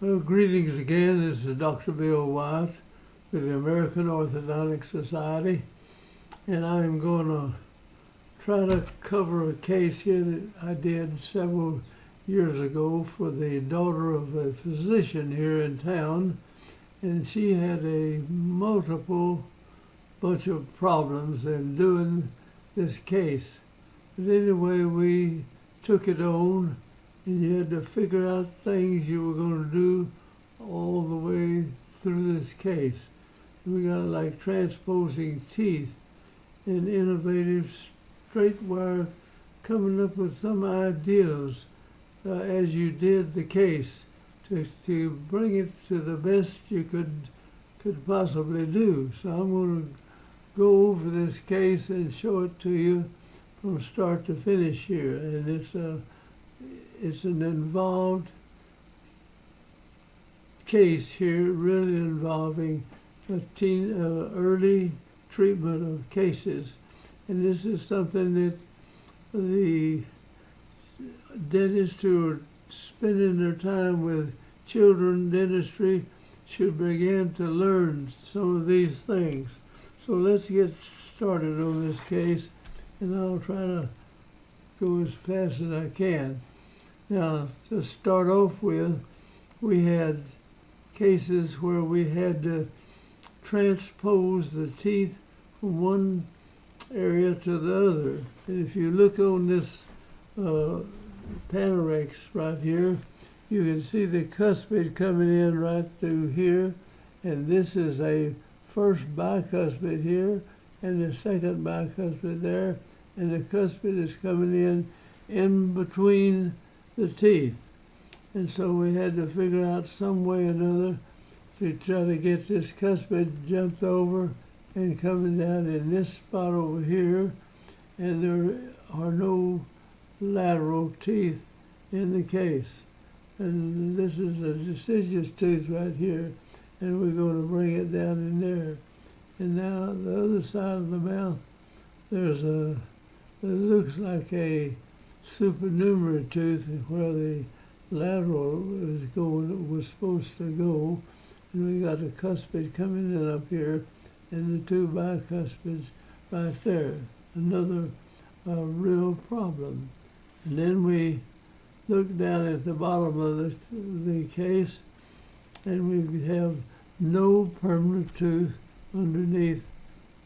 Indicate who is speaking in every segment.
Speaker 1: Well, greetings again. This is Dr. Bill Wyatt with the American Orthodontic Society, and I'm going to try to cover a case here that I did several years ago for the daughter of a physician here in town, and she had a multiple bunch of problems in doing this case. But anyway, we took it on, and you had to figure out things you were going to do all the way through this case. And we got like transposing teeth and innovative straight wire, coming up with some ideas as you did the case to bring it to the best you could possibly do. So I'm going to go over this case and show it to you from start to finish here. And it's an involved case here, really involving early treatment of cases. And this is something that the dentists who are spending their time with children dentistry should begin to learn some of these things. So let's get started on this case, and I'll try to go as fast as I can. Now, to start off with, we had cases where we had to transpose the teeth from one area to the other. And if you look on this Panorex right here, you can see the cuspid coming in right through here, and this is a first bicuspid here and the second bicuspid there, and the cuspid is coming in between the teeth. And so we had to figure out some way or another to try to get this cuspid jumped over and coming down in this spot over here, and there are no lateral teeth in the case. And this is a deciduous tooth right here, and we're going to bring it down in there. And now the other side of the mouth, there's it looks like a supernumerary tooth where the lateral was supposed to go, and we got a cuspid coming in up here, and the two bicuspids right there. Another real problem. And then we look down at the bottom of the case, and we have no permanent tooth underneath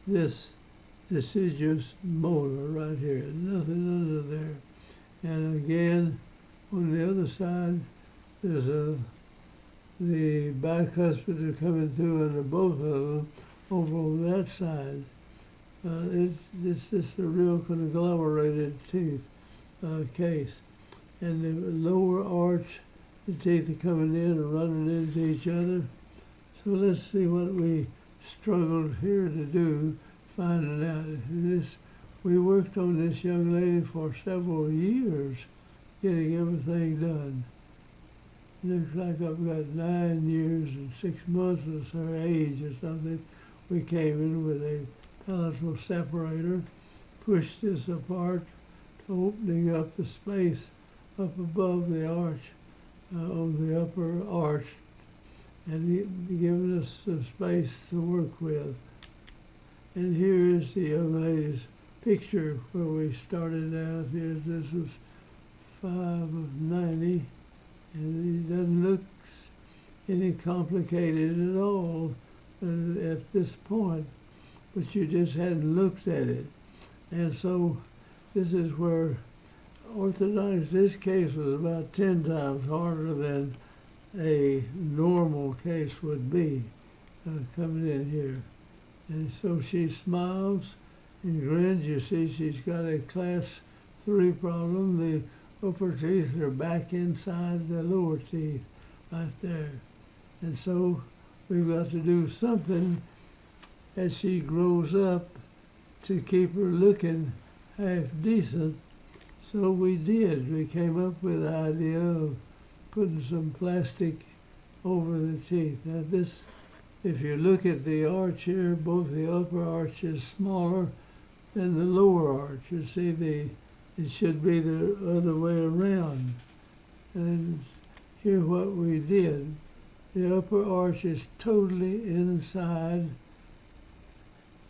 Speaker 1: this deciduous molar right here. Nothing under there. And again, on the other side, there's the bicuspid are coming through under both of them over on that side. It's just a real conglomerated teeth case. And the lower arch, the teeth are coming in and running into each other. So let's see what we struggled here to do, finding out. We worked on this young lady for several years, getting everything done. Looks like I've got 9 years and 6 months was her age or something. We came in with a palatal separator, pushed this apart, opening up the space up above the arch, on the upper arch, and giving us some space to work with. And here is the young lady's picture where we started out. Here, this was 5 of 90, and it doesn't look any complicated at all at this point, but you just hadn't looked at it. And so this is where orthodontics, this case was about 10 times harder than a normal case would be coming in here. And so she smiles and grins. You see she's got a class 3 problem. The upper teeth are back inside the lower teeth right there. And so we've got to do something as she grows up to keep her looking half decent. So we did. We came up with the idea of putting some plastic over the teeth. Now this, if you look at the arch here, both the upper arch is smaller than the lower arch. You see it should be the other way around. And here what we did, the upper arch is totally inside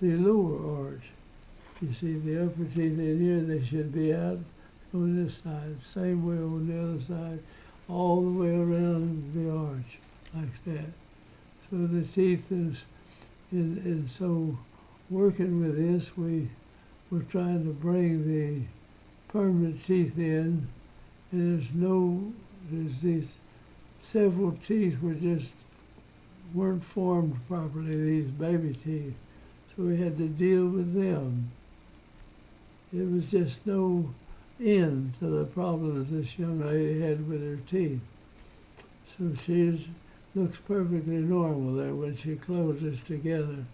Speaker 1: the lower arch. You see, the upper teeth in here, they should be out on this side. Same way on the other side, all the way around the arch, like that. So the teeth is, and so working with this, we're trying to bring the permanent teeth in, and there's these several teeth weren't formed properly, these baby teeth. So we had to deal with them. It was just no end to the problems this young lady had with her teeth. So she looks perfectly normal there when she closes together.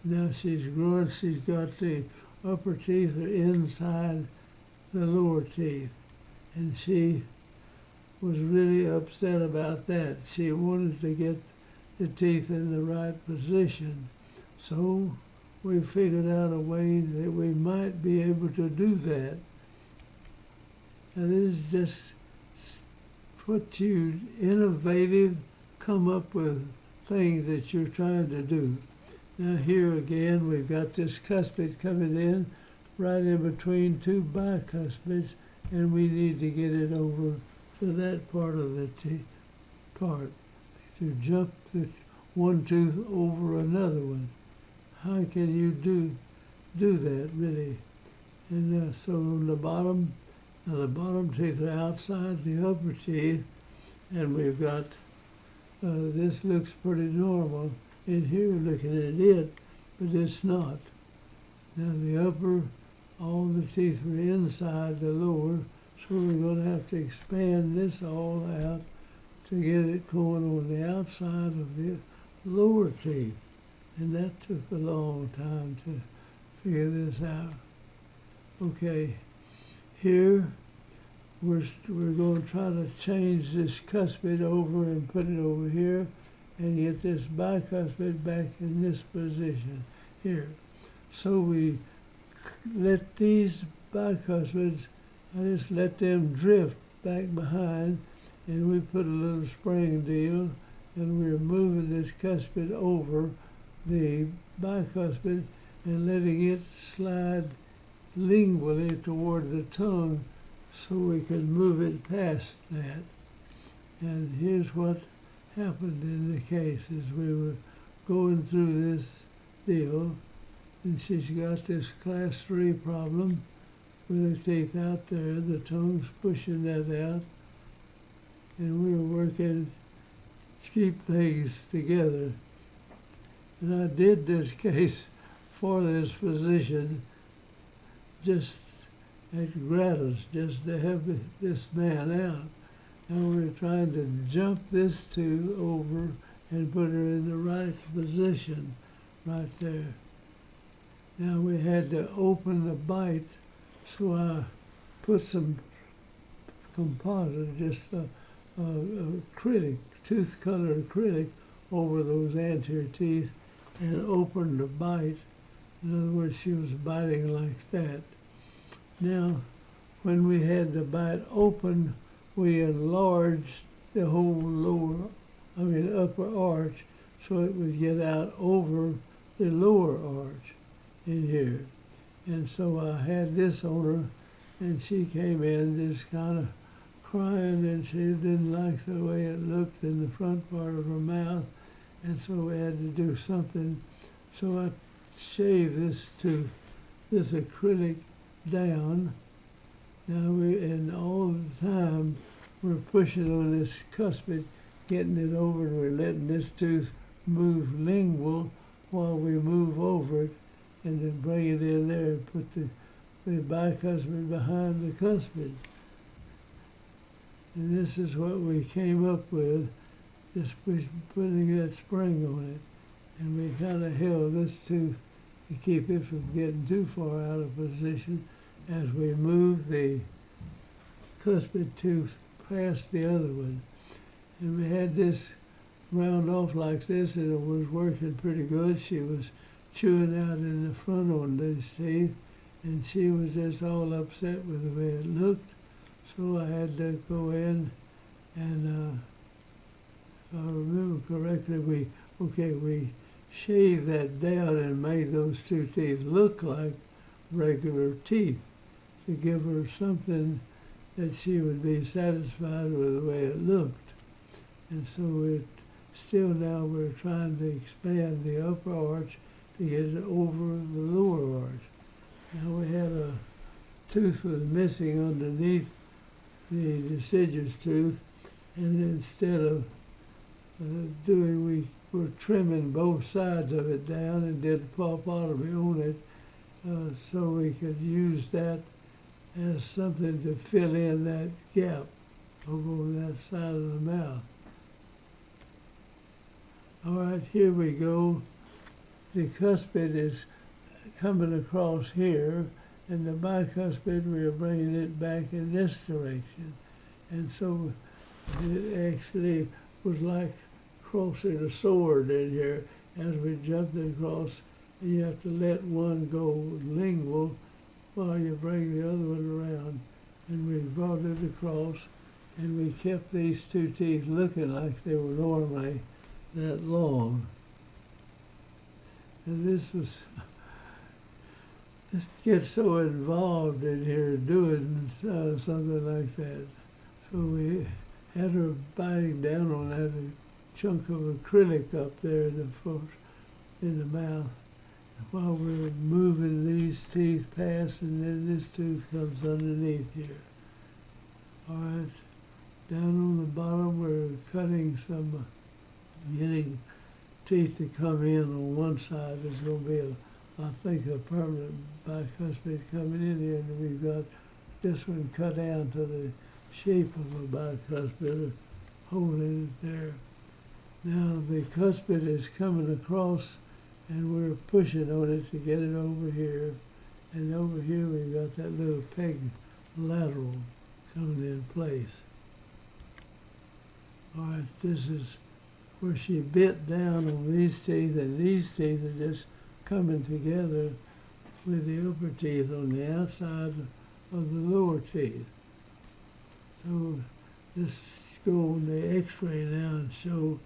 Speaker 1: Now she's growing, she's got the upper teeth are inside the lower teeth. And she was really upset about that. She wanted to get the teeth in the right position. So we figured out a way that we might be able to do that. And this is just what you innovative, come up with things that you're trying to do. Now here again, we've got this cuspid coming in right in between two bicuspids, and we need to get it over to that part of the part, to jump the one tooth over another one. How can you do that, really? And so on the bottom teeth are outside the upper teeth, and we've got, this looks pretty normal in here looking at it, but it's not. Now the upper, all the teeth are inside the lower, so we're going to have to expand this all out to get it going on the outside of the lower teeth. And that took a long time to figure this out. Okay, here we're going to try to change this cuspid over and put it over here and get this bicuspid back in this position here. So we let these bicuspids, I just let them drift back behind, and we put a little spring deal, and we're moving this cuspid over the bicuspid and letting it slide lingually toward the tongue so we can move it past that. And here's what happened in the case is we were going through this deal, and she's got this class 3 problem with the teeth out there, the tongue's pushing that out, and we were working to keep things together. And I did this case for this physician just at gratis, just to help this man out. And we were trying to jump this tooth over and put her in the right position right there. Now we had to open the bite, so I put some composite, just a acrylic, tooth color acrylic over those anterior teeth and opened the bite. In other words, she was biting like that. Now, when we had the bite open, we enlarged the whole upper arch so it would get out over the lower arch in here. And so I had this on her, and she came in just kind of crying, and she didn't like the way it looked in the front part of her mouth, and so we had to do something. So I shaved this tooth, this acrylic down. Now and all the time we're pushing on this cuspid, getting it over, and we're letting this tooth move lingual while we move over it, and then bring it in there and put the bicuspid behind the cuspid. And this is what we came up with, just putting that spring on it. And we kind of held this tooth to keep it from getting too far out of position as we moved the cuspid tooth past the other one. And we had this round off like this, and it was working pretty good. She was chewing out in the front on these teeth, and she was just all upset with the way it looked. So I had to go in, and if correctly, we shaved that down and made those two teeth look like regular teeth to give her something that she would be satisfied with the way it looked. And so we're trying to expand the upper arch to get it over the lower arch. Now we had a tooth was missing underneath the deciduous tooth, and instead of we were trimming both sides of it down and did pulpotomy on it, so we could use that as something to fill in that gap over on that side of the mouth. All right, here we go. The cuspid is coming across here, and the bicuspid, we are bringing it back in this direction. And so it actually was like crossing a sword in here as we jumped across, and you have to let one go lingual while you bring the other one around. And we brought it across, and we kept these two teeth looking like they were normally that long. And this gets so involved in here doing something like that. So we had her biting down on that chunk of acrylic up there in the mouth while we were moving these teeth past, and then this tooth comes underneath here. All right, down on the bottom we're cutting getting teeth to come in on one side. There's going to be I think a permanent bicuspid coming in here, and we've got this one cut down to the shape of a bicuspid, holding it there. Now the cuspid is coming across, and we're pushing on it to get it over here. And over here we've got that little peg lateral coming in place. All right, this is where she bit down on these teeth, and these teeth are just coming together with the upper teeth on the outside of the lower teeth. So let's go on the x-ray now and show,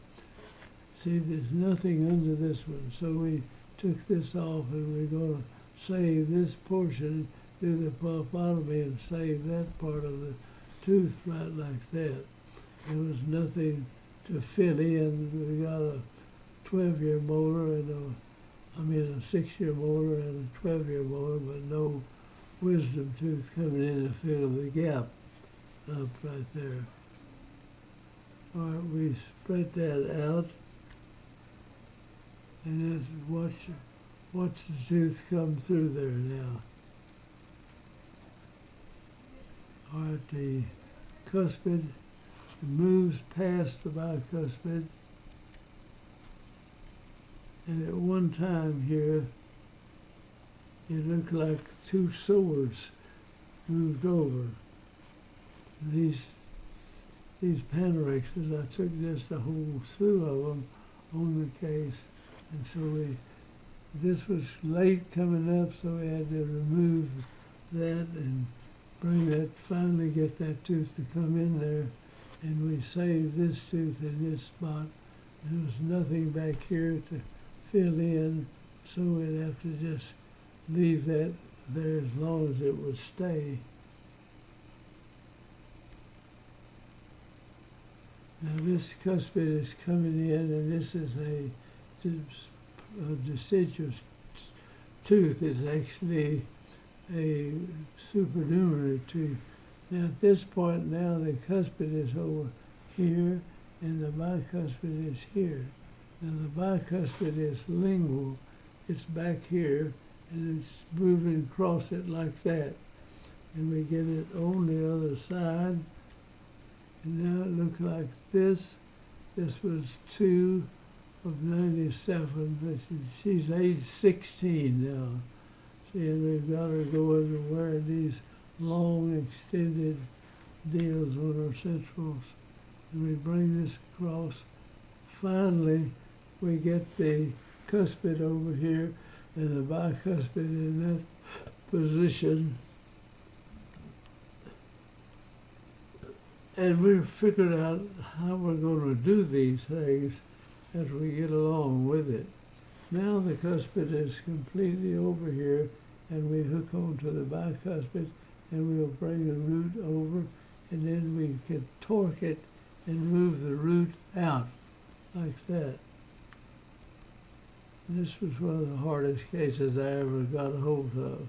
Speaker 1: see there's nothing under this one. So we took this off, and we're going to save this portion, do the pulpotomy, and save that part of the tooth right like that. There was nothing to fill in. We got a 12-year molar and a 6-year molar and a 12-year molar, but no wisdom tooth coming in to fill the gap up right there. All right, we spread that out, and then watch the tooth come through there now. All right, the cuspid moves past the bicuspid, and at one time here, it looked like two swords moved over. These panorexes, I took just a whole slew of them on the case, and so this was late coming up, so we had to remove that and finally get that tooth to come in there, and we saved this tooth in this spot. There was nothing back here to fill in, so we'd have to just leave that there as long as it would stay. Now this cuspid is coming in, and this is a deciduous tooth. Is actually a supernumerary tooth. Now at this point now the cuspid is over here, and the bicuspid is here. Now the bicuspid is lingual. It's back here, and it's moving across it like that. And we get it on the other side. And now it looks like this. This was 2 of 97. She's age 16 now. See, and we've got her going and wearing these long extended deals on her centrals. And we bring this across. Finally, we get the cuspid over here and the bicuspid in that position. And we figured out how we're going to do these things. as we get along with it. Now the cuspid is completely over here, and we hook onto the bicuspid, and we'll bring the root over, and then we can torque it and move the root out like that. And this was one of the hardest cases I ever got a hold of.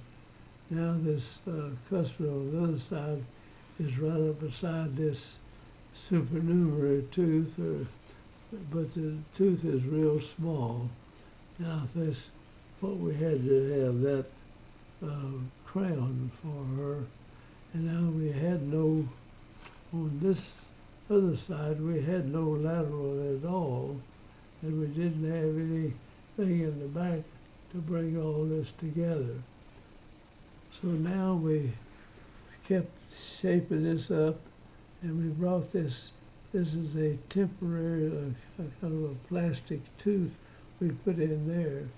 Speaker 1: Now this cuspid on the other side is right up beside this supernumerary tooth, but the tooth is real small. Now this, what we had to have that crown for her, and now we had no, on this other side, we had no lateral at all, and we didn't have anything in the back to bring all this together. So now we kept shaping this up, and we brought this is a temporary kind of a plastic tooth we put in there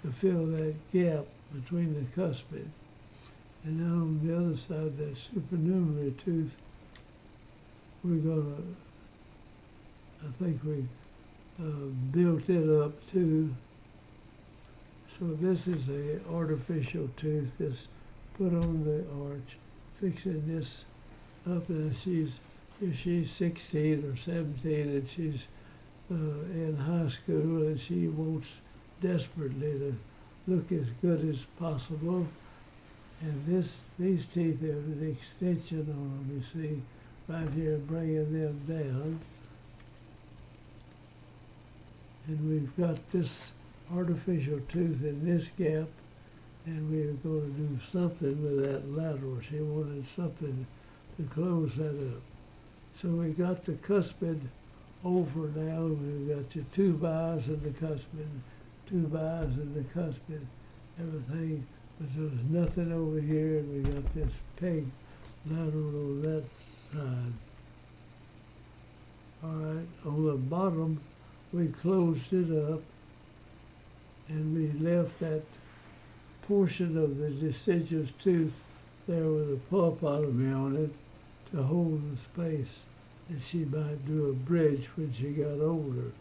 Speaker 1: to fill that gap between the cuspid. And now on the other side, that supernumerary tooth, we're gonna, I think we built it up too. So this is a artificial tooth that's put on the arch, fixing this up. And if she's 16 or 17 and she's in high school and she wants desperately to look as good as possible. And these teeth have an extension on them, you see, right here, bringing them down. And we've got this artificial tooth in this gap, and we're going to do something with that lateral. She wanted something to close that up. So we got the cuspid over now. We've got your two bias in the cuspid, two bias in the cuspid, everything. But there's nothing over here, and we got this peg lateral on that side. All right, on the bottom, we closed it up, and we left that portion of the deciduous tooth there with a pulpotomy on it to hold the space that she might do a bridge when she got older.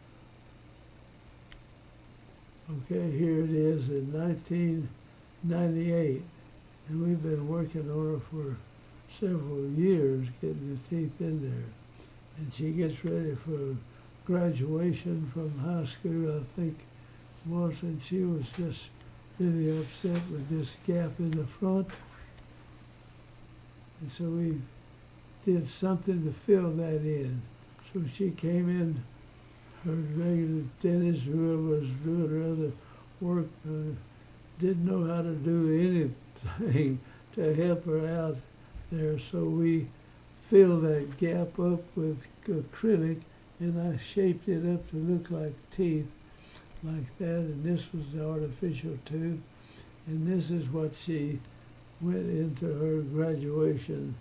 Speaker 1: Okay, here it is in 1998, and we've been working on her for several years, getting the teeth in there. And she gets ready for graduation from high school, I think it was, and she was just really upset with this gap in the front. And so we did something to fill that in. So she came in, her regular dentist, whoever was doing her other work, didn't know how to do anything to help her out there. So we filled that gap up with acrylic, and I shaped it up to look like teeth, like that. And this was the artificial tooth. And this is what she went into her graduation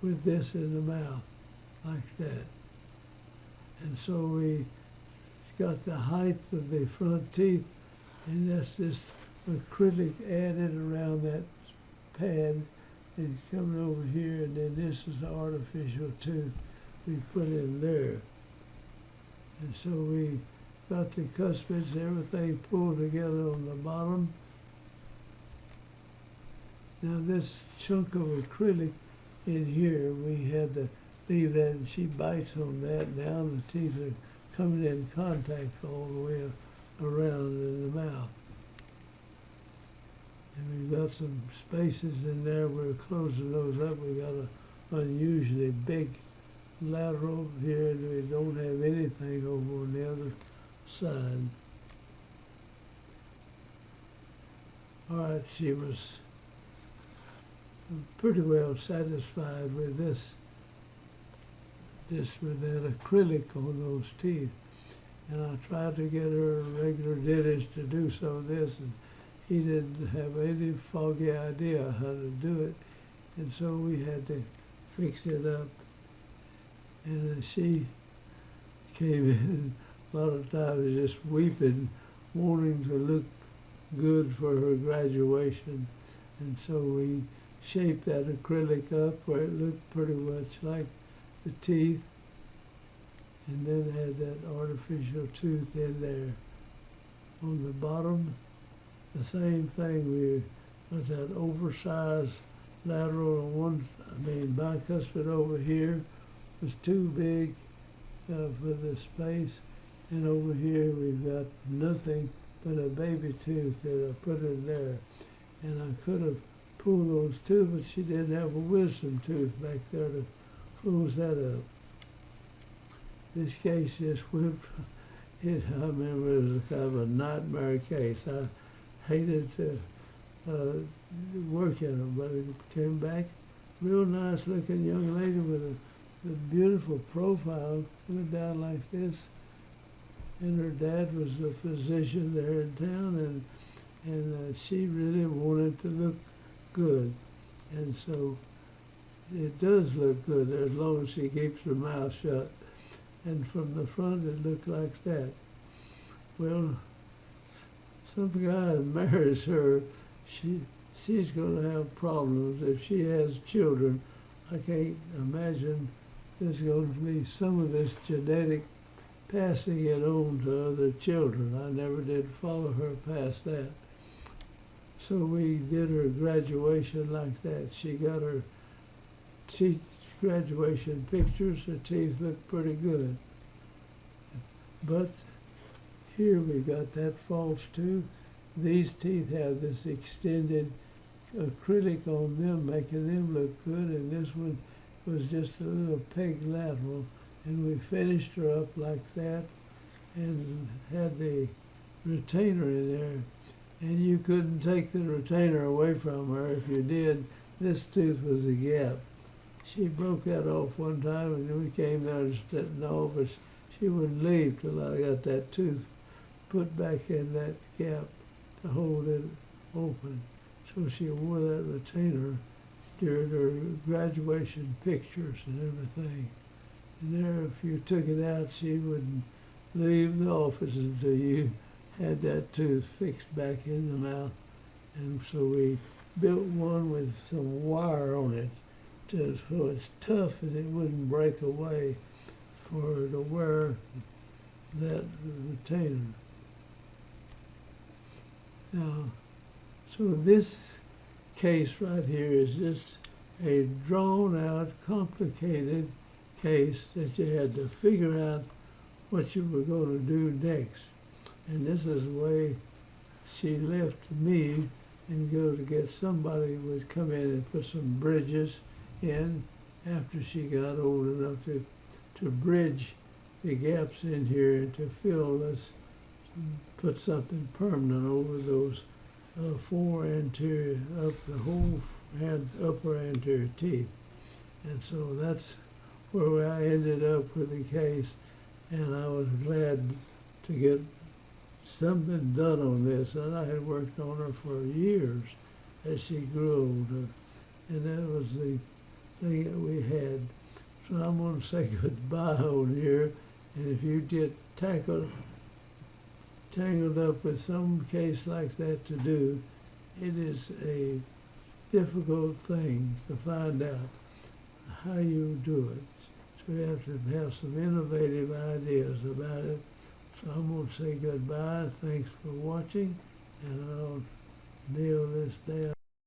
Speaker 1: with, this in the mouth, like that. And so we got the height of the front teeth, and that's just acrylic added around that pad and coming over here, and then this is the artificial tooth we put in there. And so we got the cuspids, everything pulled together on the bottom. Now this chunk of acrylic in here, we had to leave that, and she bites on that. Now the teeth are coming in contact all the way around in the mouth. And we've got some spaces in there. We're closing those up. We got an unusually big lateral here, and we don't have anything over on the other side. All right, she was pretty well satisfied with this with that acrylic on those teeth. And I tried to get her a regular dentist to do some of this, and he didn't have any foggy idea how to do it. And so we had to fix it up. And she came in a lot of times just weeping, wanting to look good for her graduation. And so we shaped that acrylic up where it looked pretty much like the teeth. and then had that artificial tooth in there. On the bottom, the same thing. We got that oversized lateral on one, bicuspid over here was too big for the space, and over here we've got nothing but a baby tooth that I put in there. And I could have pulled those two, but she didn't have a wisdom tooth back there to close that up. This case just went, I remember it was kind of a nightmare case. I hated to work in them, but it came back real nice looking young lady with a beautiful profile, went down like this. And her dad was a physician there in town, and she really wanted to look good. And so it does look good there as long as she keeps her mouth shut. And from the front it looked like that. Well, some guy marries her, she's going to have problems. If she has children, I can't imagine there's going to be some of this genetic passing it on to other children. I never did follow her past that. So we did her graduation like that. She got her graduation pictures. Her teeth looked pretty good. But here we got that false tooth. These teeth have this extended acrylic on them, making them look good, and this one was just a little peg lateral. And we finished her up like that and had the retainer in there. And you couldn't take the retainer away from her. If you did, this tooth was a gap. She broke that off one time, and we came there and stood in the office. She wouldn't leave till I got that tooth put back in that gap to hold it open. So she wore that retainer during her graduation pictures and everything. And there, if you took it out, she wouldn't leave the office until you had that tooth fixed back in the mouth. And so we built one with some wire on it, so it's tough and it wouldn't break away for her to wear that retainer. Now, so this case right here is just a drawn-out, complicated case that you had to figure out what you were going to do next. And this is the way she left me and go to get somebody who would come in and put some bridges in after she got old enough to bridge the gaps in here and to fill this, put something permanent over those four anterior, up the whole upper anterior teeth. And so that's where I ended up with the case, and I was glad to get something done on this. And I had worked on her for years as she grew older, and that was the thing that we had. So I'm going to say goodbye on here, and if you get tangled up with some case like that to do, it is a difficult thing to find out how you do it. So you have to have some innovative ideas about it. So I'm going to say goodbye. Thanks for watching, and I'll nail this down.